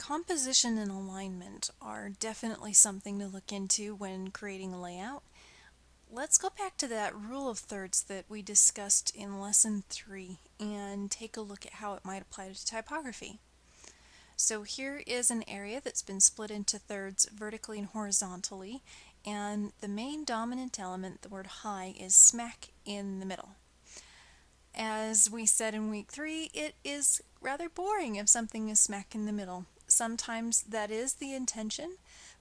Composition and alignment are definitely something to look into when creating a layout. Let's go back to that rule of thirds that we discussed in lesson 3 and take a look at how it might apply to typography. So here is an area that's been split into thirds vertically and horizontally, and the main dominant element, the word high, is smack in the middle. As we said in week 3, it is rather boring if something is smack in the middle. Sometimes that is the intention,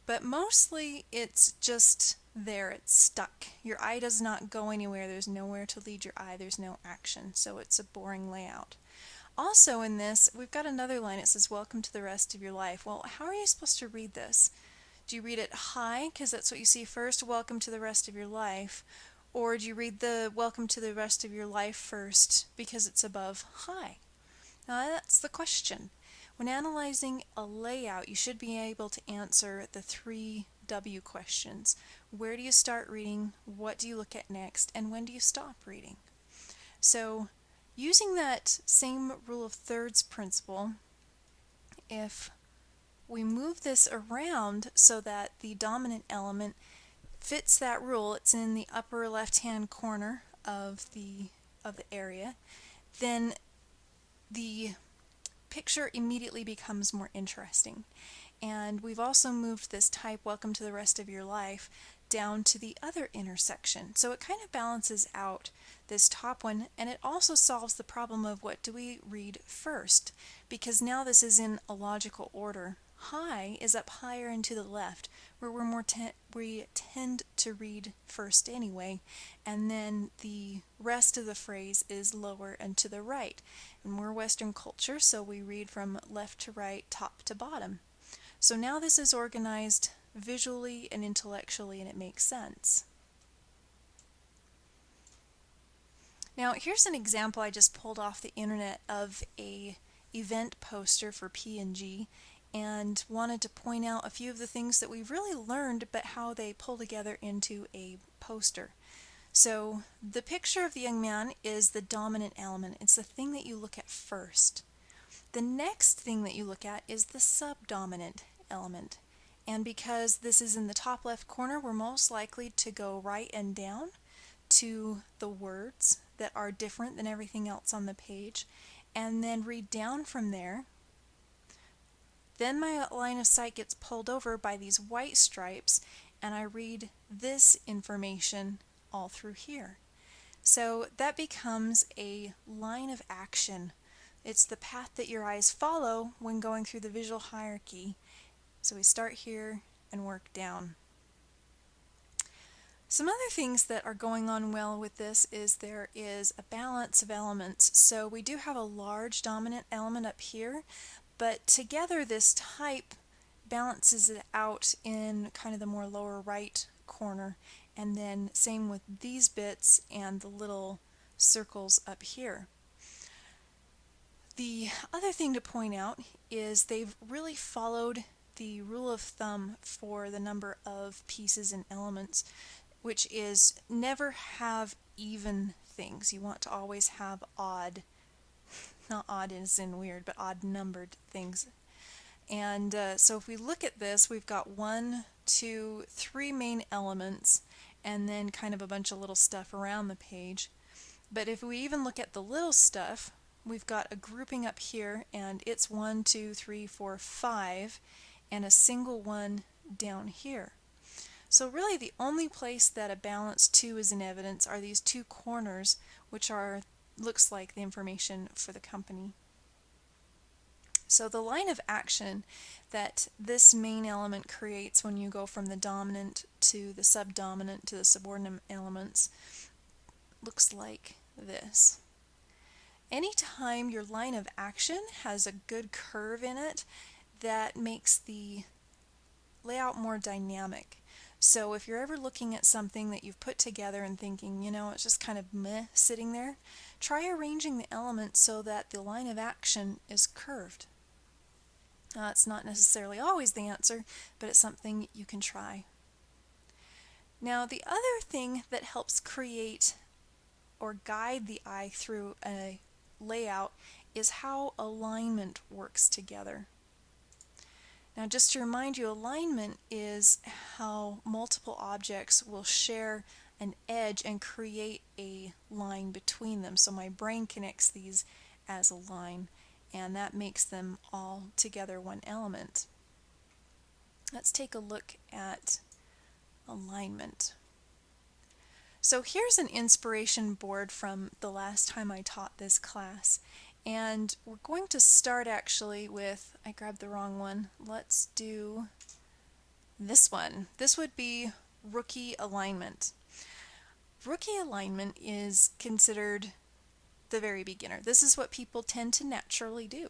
but mostly it's just there, it's stuck. Your eye does not go anywhere, there's nowhere to lead your eye, there's no action, so it's a boring layout. Also in this, we've got another line. It says, welcome to the rest of your life. Well, how are you supposed to read this? Do you read it high, because that's what you see first, welcome to the rest of your life? Or do you read the welcome to the rest of your life first because it's above high? Now that's the question. When analyzing a layout, you should be able to answer the 3 W questions. Where do you start reading? What do you look at next? And when do you stop reading? So using that same rule of thirds principle, if we move this around so that the dominant element fits that rule, it's in the upper left-hand corner of the area, then the picture immediately becomes more interesting. And we've also moved this type, welcome to the rest of your life, down to the other intersection. So it kind of balances out this top one, and it also solves the problem of what do we read first, because now this is in a logical order. High is up higher and to the left, where we tend to read first anyway, and then the rest of the phrase is lower and to the right. And we're Western culture, so we read from left to right, top to bottom. So now this is organized visually and intellectually, and it makes sense. Now here's an example I just pulled off the internet of a event poster for P&G, and wanted to point out a few of the things that we've really learned, but how they pull together into a poster. So the picture of the young man is the dominant element. It's the thing that you look at first. The next thing that you look at is the subdominant element. And because this is in the top left corner, we're most likely to go right and down to the words that are different than everything else on the page, and then read down from there. Then my line of sight gets pulled over by these white stripes, and I read this information all through here. So that becomes a line of action. It's the path that your eyes follow when going through the visual hierarchy. So we start here and work down. Some other things that are going on well with this is there is a balance of elements. So we do have a large dominant element up here, but together this type balances it out in kind of the more lower right corner, and then same with these bits and the little circles up here. The other thing to point out is they've really followed the rule of thumb for the number of pieces and elements, which is never have even things. You want to always have odd, not odd as in weird, but odd numbered things. And so if we look at this, we've got 1, 2, 3 main elements, and then kind of a bunch of little stuff around the page. But if we even look at the little stuff, we've got a grouping up here, and it's 1, 2, 3, 4, 5, and a single one down here. So really the only place that a balance 2 is in evidence are these 2 corners, which are looks like the information for the company. So the line of action that this main element creates when you go from the dominant to the subdominant to the subordinate elements looks like this. Anytime your line of action has a good curve in it, that makes the layout more dynamic. So if you're ever looking at something that you've put together and thinking, you know, it's just kind of meh sitting there, try arranging the elements so that the line of action is curved. It's not necessarily always the answer, but it's something you can try. Now the other thing that helps create or guide the eye through a layout is how alignment works together. Now, just to remind you, alignment is how multiple objects will share an edge and create a line between them. So my brain connects these as a line, and that makes them all together one element. Let's take a look at alignment. So here's an inspiration board from the last time I taught this class. And we're going to start actually with, I grabbed the wrong one, let's do this one. This would be rookie alignment. Rookie alignment is considered the very beginner. This is what people tend to naturally do.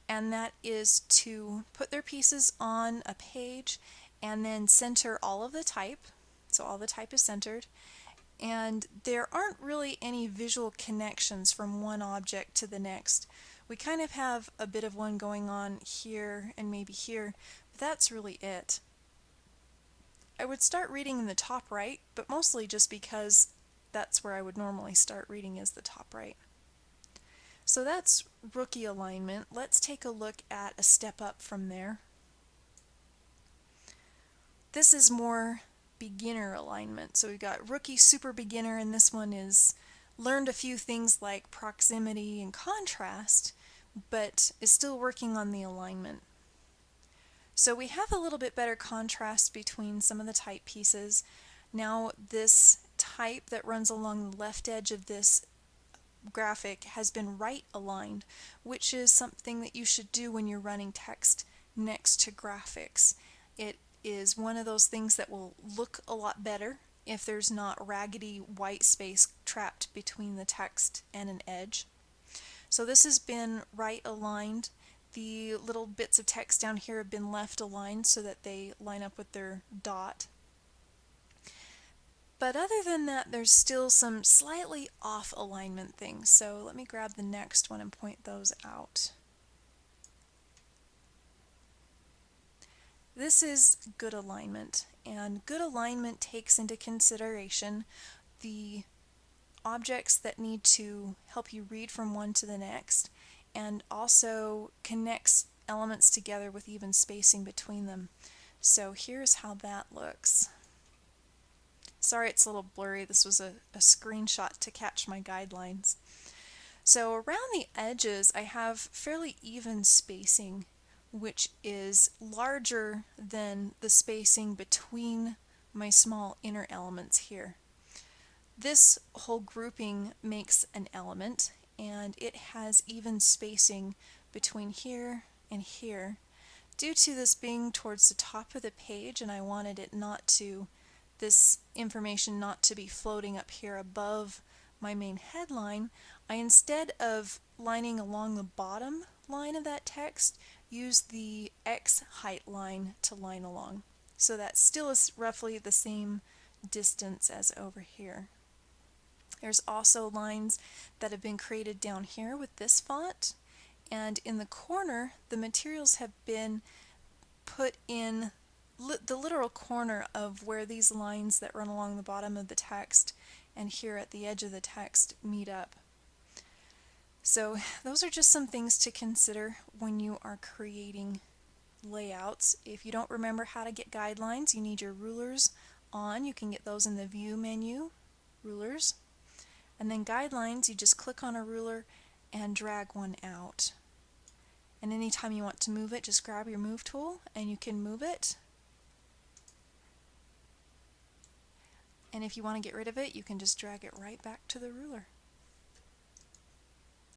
And that is to put their pieces on a page and then center all of the type. So all the type is centered. And there aren't really any visual connections from one object to the next. We kind of have a bit of one going on here and maybe here, but that's really it. I would start reading in the top right, but mostly just because that's where I would normally start reading, is the top right. So that's rookie alignment. Let's take a look at a step up from there. This is more beginner alignment. So we've got rookie, super beginner, and this one is learned a few things like proximity and contrast, but is still working on the alignment. So we have a little bit better contrast between some of the type pieces. Now this type that runs along the left edge of this graphic has been right aligned, which is something that you should do when you're running text next to graphics. It is one of those things that will look a lot better if there's not raggedy white space trapped between the text and an edge. So this has been right aligned. The little bits of text down here have been left aligned so that they line up with their dot. But other than that, there's still some slightly off alignment things. So let me grab the next one and point those out. This is good alignment, and good alignment takes into consideration the objects that need to help you read from one to the next, and also connects elements together with even spacing between them. So here's how that looks. Sorry it's a little blurry, this was a screenshot to catch my guidelines. So around the edges I have fairly even spacing, which is larger than the spacing between my small inner elements here. This whole grouping makes an element, and it has even spacing between here and here. Due to this being towards the top of the page, and I wanted it not to, this information not to be floating up here above my main headline, I, instead of lining along the bottom line of that text, use the X height line to line along. So that still is roughly the same distance as over here. There's also lines that have been created down here with this font, and in the corner the materials have been put in the literal corner of where these lines that run along the bottom of the text and here at the edge of the text meet up. So those are just some things to consider when you are creating layouts. If you don't remember how to get guidelines, you need your rulers on. You can get those in the View menu, Rulers. And then Guidelines, you just click on a ruler and drag one out. And anytime you want to move it, just grab your Move tool and you can move it. And if you want to get rid of it, you can just drag it right back to the ruler.